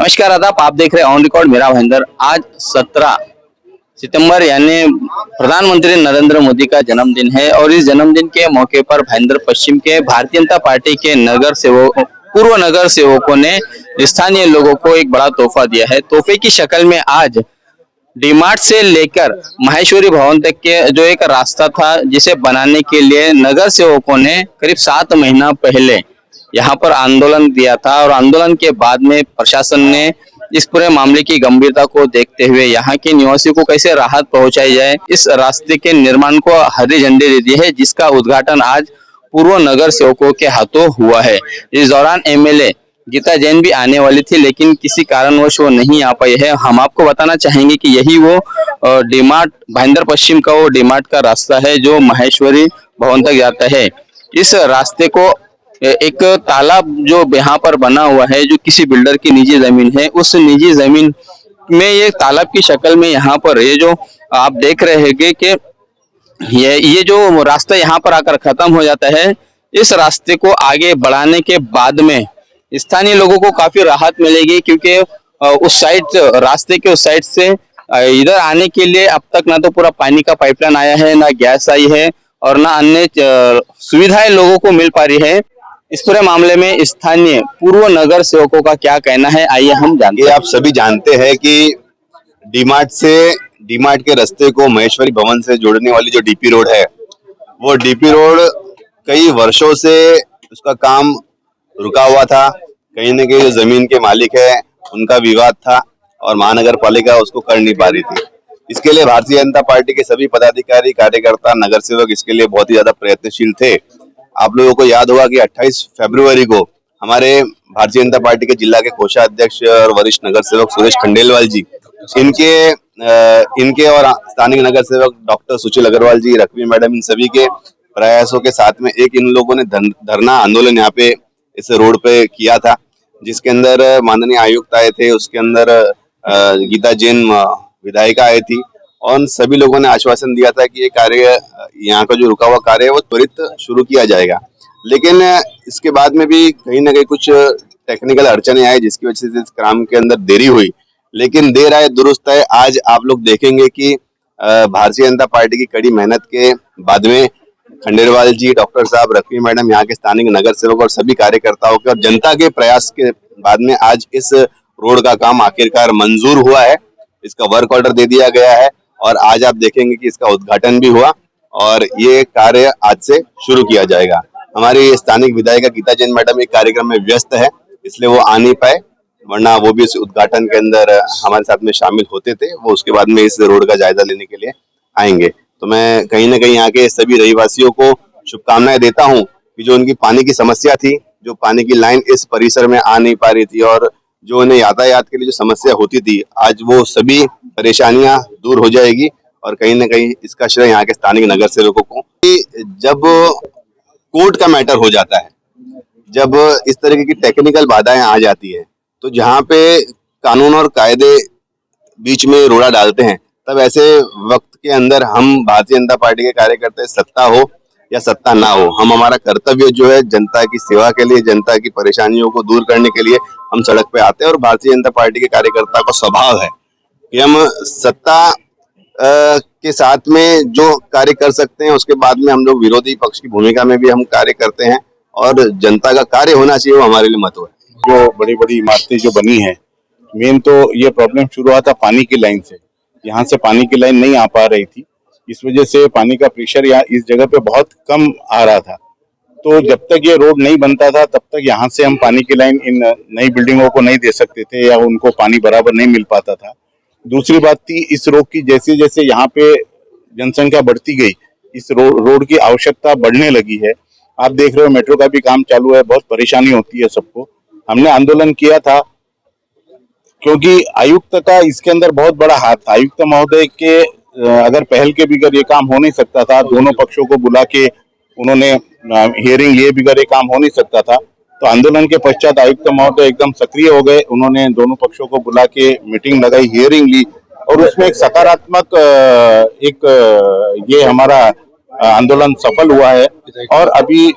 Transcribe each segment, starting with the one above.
नमस्कार आदाब, आप देख रहे हैं ऑन रिकॉर्ड मेरा महेंद्र। आज 17 सितंबर यानी प्रधानमंत्री नरेंद्र मोदी का जन्मदिन है और इस जन्मदिन के मौके पर भाईंदर पश्चिम के भारतीय जनता पार्टी के नगर सेवक पूर्व नगर सेवकों ने स्थानीय लोगों को एक बड़ा तोहफा दिया है। तोहफे की शक्ल में आज डीमार्ट से लेकर माहेश्वरी भवन तक के जो एक रास्ता था जिसे बनाने के लिए नगर सेवकों ने करीब 7 महीना पहले यहाँ पर आंदोलन दिया था और आंदोलन के बाद में प्रशासन ने इस पूरे मामले की गंभीरता को देखते हुए यहाँ के निवासियों को कैसे राहत पहुंचाई जाए, इस रास्ते के निर्माण को हरी झंडी दे दी है, जिसका उद्घाटन आज पूर्व नगर सेवकों के हाथों हुआ है। इस दौरान एमएलए गीता जैन भी आने वाली थी लेकिन किसी कारणवश वो नहीं आ पाई है। हम आपको बताना चाहेंगे कि यही वो डीमार्ट भाईंदर पश्चिम का वो डीमार्ट का रास्ता है जो माहेश्वरी भवन तक जाता है। इस रास्ते को एक तालाब जो यहाँ पर बना हुआ है जो किसी बिल्डर की निजी जमीन है, उस निजी जमीन में ये तालाब की शक्ल में यहाँ पर ये जो आप देख रहे हैं कि ये जो रास्ता यहाँ पर आकर खत्म हो जाता है, इस रास्ते को आगे बढ़ाने के बाद में स्थानीय लोगों को काफी राहत मिलेगी क्योंकि उस साइड रास्ते के उस साइड से इधर आने के लिए अब तक ना तो पूरा पानी का पाइपलाइन आया है, ना गैस आई है और ना अन्य सुविधाएं लोगों को मिल पा रही है। इस पूरे मामले में स्थानीय पूर्व नगर सेवकों का क्या कहना है, आइए हम जानते हैं। आप सभी जानते हैं कि डीमार्ट के रास्ते को महेश्वरी भवन से जोड़ने वाली जो डीपी रोड है, वो डीपी रोड कई वर्षों से उसका काम रुका हुआ था। कहीं न कहीं जो जमीन के मालिक है उनका विवाद था और महानगर पालिका उसको कर नहीं पा रही थी। इसके लिए भारतीय जनता पार्टी के सभी पदाधिकारी, कार्यकर्ता, नगर सेवक इसके लिए बहुत ही ज्यादा प्रयत्नशील थे। आप लोगों को याद होगा कि 28 फरवरी को हमारे भारतीय जनता पार्टी के जिला के कोषाध्यक्ष और वरिष्ठ नगर सेवक सुरेश खंडेलवाल जी, इनके और स्थानीय नगर सेवक डॉक्टर सुशील अग्रवाल जी, रखवी मैडम, इन सभी के प्रयासों के साथ में एक इन लोगों ने धरना आंदोलन यहाँ पे इस रोड पे किया था, जिसके अंदर माननीय आयुक्त आए थे, उसके अंदर गीता जैन विधायिका आई थी और सभी लोगों ने आश्वासन दिया था कि ये कार्य, यहाँ का जो रुका हुआ कार्य है वो त्वरित शुरू किया जाएगा। लेकिन इसके बाद में भी कहीं ना कहीं कुछ टेक्निकल अड़चने आई जिसकी वजह से इस काम के अंदर देरी हुई, लेकिन देर आए दुरुस्त है। आज आप लोग देखेंगे कि भारतीय जनता पार्टी की कड़ी मेहनत के बाद में खंडेलवाल जी, डॉक्टर साहब, रखवी मैडम, यहाँ के स्थानीय नगर सेवक और सभी कार्यकर्ताओं के और जनता के प्रयास के बाद में आज इस रोड का काम आखिरकार मंजूर हुआ है। इसका वर्क ऑर्डर दे दिया गया है और आज आप देखेंगे कि इसका उद्घाटन भी हुआ और ये कार्य आज से शुरू किया जाएगा। हमारी स्थानिक विधायिका गीता जैन मैडम एक कार्यक्रम में व्यस्त है, इसलिए वो आ नहीं पाए, वरना वो भी इस उद्घाटन के अंदर हमारे साथ में शामिल होते थे। वो उसके बाद में इस रोड का जायजा लेने के लिए आएंगे। तो मैं कहीं ना कहीं यहाँ के सभी रहीवासियों को शुभकामनाएं देता हूँ कि जो उनकी पानी की समस्या थी, जो पानी की लाइन इस परिसर में आ नहीं पा रही थी और जो उन्हें यातायात के लिए जो समस्या होती थी, आज वो सभी परेशानियां दूर हो जाएगी और कहीं ना कहीं इसका श्रेय यहाँ के स्थानीय नगर सेवकों को। जब कोर्ट का मैटर हो जाता है, जब इस तरीके की टेक्निकल बाधाएं आ जाती है, तो जहाँ पे कानून और कायदे बीच में रोड़ा डालते हैं, तब ऐसे वक्त के अंदर हम भारतीय जनता पार्टी के कार्यकर्ता, सत्ता हो या सत्ता ना हो, हम हमारा कर्तव्य जो है जनता की सेवा के लिए, जनता की परेशानियों को दूर करने के लिए हम सड़क पे आते हैं। और भारतीय जनता पार्टी के कार्यकर्ता का स्वभाव है कि हम सत्ता के साथ में जो कार्य कर सकते हैं, उसके बाद में हम लोग विरोधी पक्ष की भूमिका में भी हम कार्य करते हैं और जनता का कार्य होना चाहिए, वो हमारे लिए महत्व है। जो बड़ी बड़ी इमारतें जो बनी है, मेन तो ये प्रॉब्लम शुरू हुआ था पानी की लाइन से। यहाँ से पानी की लाइन नहीं आ पा रही थी, इस वजह से पानी का प्रेशर यहाँ इस जगह पे बहुत कम आ रहा था। तो जब तक ये रोड नहीं बनता था तब तक यहाँ से हम पानी की लाइन इन नई बिल्डिंगों को नहीं दे सकते थे या उनको पानी बराबर नहीं मिल पाता था। दूसरी बात थी इस रोड की, जैसे जैसे यहाँ पे जनसंख्या बढ़ती गई, इस रोड की आवश्यकता बढ़ने लगी है। आप देख रहे हो मेट्रो का भी काम चालू है, बहुत परेशानी होती है सबको। हमने आंदोलन किया था क्योंकि आयुक्त का इसके अंदर बहुत बड़ा हाथ था। आयुक्त महोदय के अगर पहल के बगैर ये काम हो नहीं सकता था, दोनों पक्षों को बुला के उन्होंने हियरिंग ये बगैर ये काम हो नहीं सकता था। तो आंदोलन के पश्चात आयुक्त महोदय एकदम सक्रिय हो गए, उन्होंने दोनों पक्षों को बुला के मीटिंग लगाई, हियरिंग ली और उसमें एक सकारात्मक ये हमारा आंदोलन सफल हुआ है। और अभी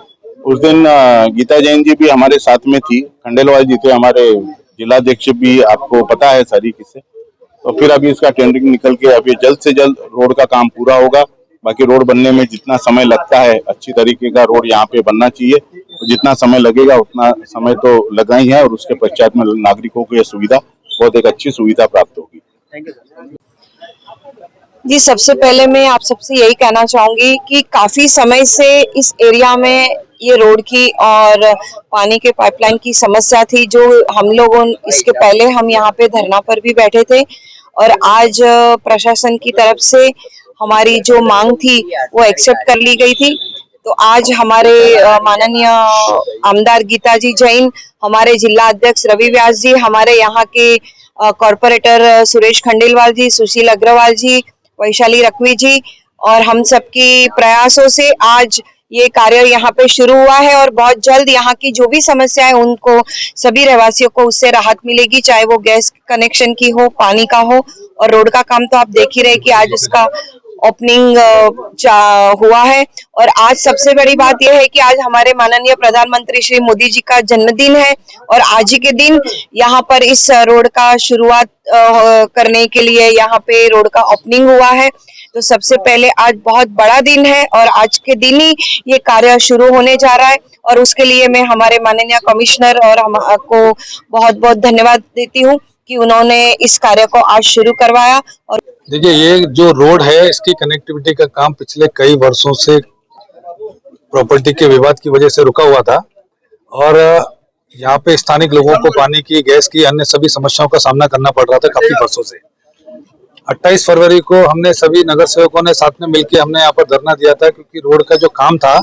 उस दिन गीता जैन जी भी हमारे साथ में थी, खंडेलवाल जी थे हमारे जिलाध्यक्ष भी आपको पता है सारी किस्से। तो फिर अभी इसका टेंडरिंग निकल के अभी जल्द से जल्द रोड का काम पूरा होगा। बाकी रोड बनने में जितना समय लगता है अच्छी तरीके का रोड यहाँ पे बनना चाहिए, तो जितना समय लगेगा उतना समय तो लगा ही है, और उसके पश्चात में नागरिकों को यह सुविधा बहुत एक अच्छी सुविधा प्राप्त होगी। जी, सबसे पहले मैं आप सबसे यही कहना चाहूंगी कि काफी समय से इस एरिया में ये रोड की और पानी के पाइपलाइन की समस्या थी, जो हम लोगों इसके पहले हम यहाँ पे धरना पर भी बैठे थे और आज प्रशासन की तरफ से हमारी जो मांग थी वो एक्सेप्ट कर ली गई थी। तो आज हमारे माननीय आमदार गीता जी जैन, हमारे जिला अध्यक्ष रवि व्यास जी, हमारे यहाँ के कॉर्पोरेटर सुरेश खंडेलवाल जी, सुशील अग्रवाल जी, वैशाली रखवी जी और हम सबकी प्रयासों से आज ये कार्य यहाँ पे शुरू हुआ है और बहुत जल्द यहाँ की जो भी समस्या है उनको सभी रहवासियों को उससे राहत मिलेगी, चाहे वो गैस कनेक्शन की हो, पानी का हो और रोड का काम तो आप देख ही रहे कि आज उसका ओपनिंग हुआ है। और आज सबसे बड़ी बात यह है कि आज हमारे माननीय प्रधानमंत्री श्री मोदी जी का जन्मदिन है और आज ही के दिन यहाँ पर इस रोड का शुरुआत करने के लिए यहाँ पे रोड का ओपनिंग हुआ है। तो सबसे पहले आज बहुत बड़ा दिन है और आज के दिन ही ये कार्य शुरू होने जा रहा है और उसके लिए मैं हमारे माननीय कमिश्नर और हमको बहुत बहुत धन्यवाद देती हूँ कि उन्होंने इस कार्य को आज शुरू करवाया। और देखिए, ये जो रोड है इसकी कनेक्टिविटी का काम पिछले कई वर्षों से प्रॉपर्टी के विवाद की वजह से रुका हुआ था और यहाँ पे स्थानिक लोगों को पानी की, गैस की, अन्य सभी समस्याओं का सामना करना पड़ रहा था काफी वर्षों से। 28 फरवरी को हमने सभी नगर सेवकों ने साथ में मिलकर हमने यहाँ पर धरना दिया था, क्योंकि रोड का जो काम था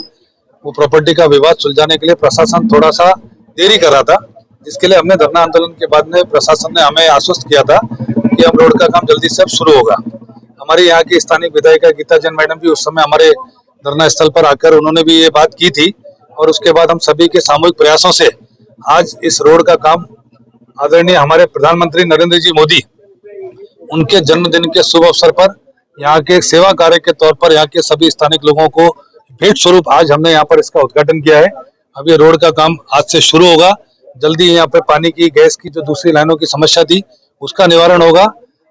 वो प्रॉपर्टी का विवाद सुलझाने के लिए प्रशासन थोड़ा सा देरी कर रहा था, जिसके लिए हमने धरना आंदोलन के बाद में प्रशासन ने हमें आश्वस्त किया था कि हम रोड का काम जल्दी से अब शुरू होगा। हमारी यहाँ की स्थानिक विधायिका गीता जैन मैडम भी उस समय हमारे धरना स्थल पर आकर उन्होंने भी ये बात की थी और उसके बाद हम सभी के सामूहिक प्रयासों से आज इस रोड का काम आदरणीय हमारे प्रधानमंत्री नरेंद्र जी मोदी उनके जन्मदिन के शुभ अवसर पर यहाँ के सेवा कार्य के तौर पर यहाँ के सभी स्थानिक लोगों को भेंट स्वरूप आज हमने यहाँ पर इसका उद्घाटन किया है। अब ये रोड का काम आज से शुरू होगा। जल्दी यहाँ पे पानी की, गैस की जो दूसरी लाइनों की समस्या थी उसका निवारण होगा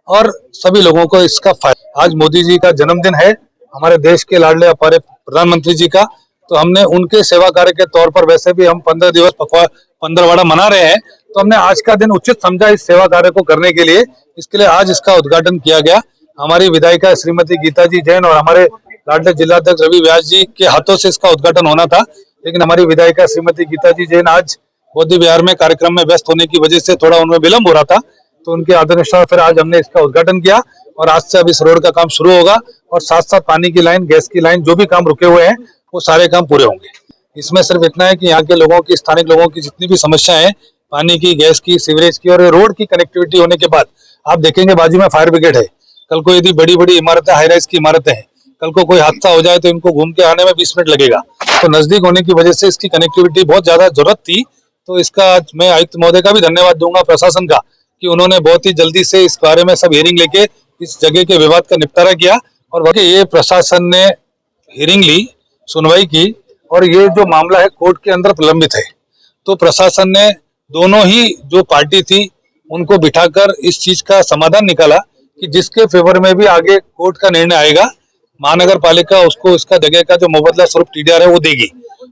और सभी लोगों को इसका फायदा। आज मोदी जी का जन्मदिन है, हमारे देश के लाडले हमारे प्रधानमंत्री जी का, तो हमने उनके सेवा कार्य के तौर पर, वैसे भी हम 15 दिवस पंद्रहवाड़ा मना रहे हैं, तो हमने आज का दिन उचित समझा इस सेवा कार्य को करने के लिए। इसके लिए आज इसका उद्घाटन किया गया। हमारी विधायिका श्रीमती गीता जी जैन और हमारे लाडले जिलाध्यक्ष रवि व्यास जी के हाथों से इसका उद्घाटन होना था, लेकिन हमारी विधायिका श्रीमती गीता जी जैन आज बौद्ध विहार में कार्यक्रम में व्यस्त होने की वजह से थोड़ा उनमें विलंब हो रहा था, तो उनके आदेशानुसार फिर आज हमने इसका उद्घाटन किया और आज से अब इस रोड का काम शुरू होगा और साथ साथ पानी की लाइन, गैस की लाइन, जो भी काम रुके हुए हैं वो सारे काम पूरे होंगे। इसमें सिर्फ इतना है कि यहाँ के लोगों की, स्थानिक लोगों की जितनी भी समस्याएं हैं, पानी की, गैस की, सीवरेज की और रोड की कनेक्टिविटी होने के बाद आप देखेंगे बाजू में फायर ब्रिगेड है। कल को यदि बड़ी बड़ी इमारतें, हाई राइज की इमारतें हैं, कल को कोई हादसा हो जाए तो इनको घूम के आने में 20 मिनट लगेगा। तो नजदीक होने की वजह से इसकी कनेक्टिविटी बहुत ज्यादा जरूरत थी। तो इसका मैं आयुक्त महोदय का भी धन्यवाद दूंगा, प्रशासन का, कि उन्होंने बहुत ही जल्दी से इस बारे में सब हियरिंग लेके इस जगह के विवाद का निपटारा किया और बाकी ये प्रशासन ने हियरिंग ली, सुनवाई की और ये जो मामला है कोर्ट के अंदर प्रलंबित है। तो प्रशासन ने दोनों ही जो पार्टी थी उनको बिठाकर इस चीज का समाधान निकाला कि जिसके फेवर में भी आगे कोर्ट का निर्णय आएगा, महानगर पालिका उसको इसका जगह का जो मुबदला स्वरूप TDR है वो देगी।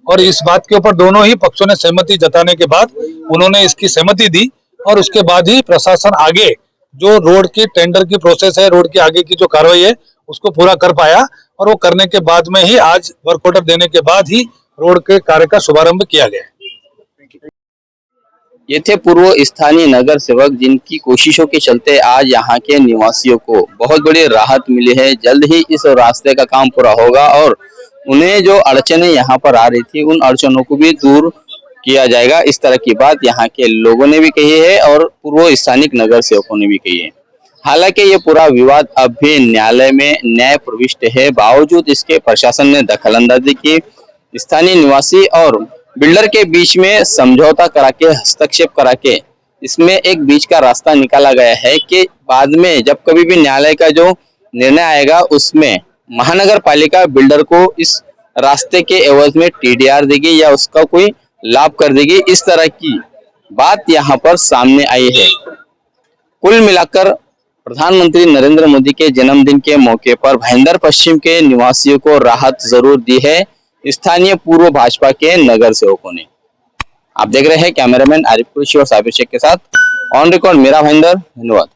और इस बात के ऊपर दोनों ही पक्षों ने सहमति जताने के बाद उन्होंने इसकी सहमति दी और उसके बाद ही प्रशासन आगे जो रोड की टेंडर की प्रोसेस है, रोड की आगे की जो कार्रवाई है उसको पूरा कर पाया और वो करने के बाद में ही आज वर्क ऑर्डर देने के बाद ही रोड के कार्य का शुभारंभ किया गया। ये थे पूर्व स्थानीय नगर सेवक, जिनकी कोशिशों के चलते आज यहाँ के निवासियों को बहुत बड़ी राहत मिली है। जल्द ही इस रास्ते का काम पूरा होगा और उन्हें जो अड़चनें यहाँ पर आ रही थी उन अड़चनों को भी दूर किया जाएगा। इस तरह की बात यहाँ के लोगों ने भी कही है और पूर्व स्थानिक नगर सेवकों ने भी कही है। हालांकि ये पूरा विवाद अब भी न्यायालय में न्याय प्रविष्ट है, बावजूद इसके प्रशासन ने दखलंदाजी की। स्थानीय निवासी और बिल्डर के बीच में समझौता करा के, हस्तक्षेप करा के इसमें एक बीच का रास्ता निकाला गया है कि बाद में जब कभी भी न्यायालय का जो निर्णय आएगा उसमें महानगर पालिका बिल्डर को इस रास्ते के एवज में TDR देगी या उसका कोई लाभ कर देगी। इस तरह की बात यहाँ पर सामने आई है। कुल मिलाकर प्रधानमंत्री नरेंद्र मोदी के जन्मदिन के मौके पर भाईंदर पश्चिम के निवासियों को राहत जरूर दी है स्थानीय पूर्व भाजपा के नगर सेवकों ने। आप देख रहे हैं कैमरामैन आरिफ कुरैशी और साबिर शेख के साथ ऑन रिकॉर्ड मेरा भाईंदर। धन्यवाद।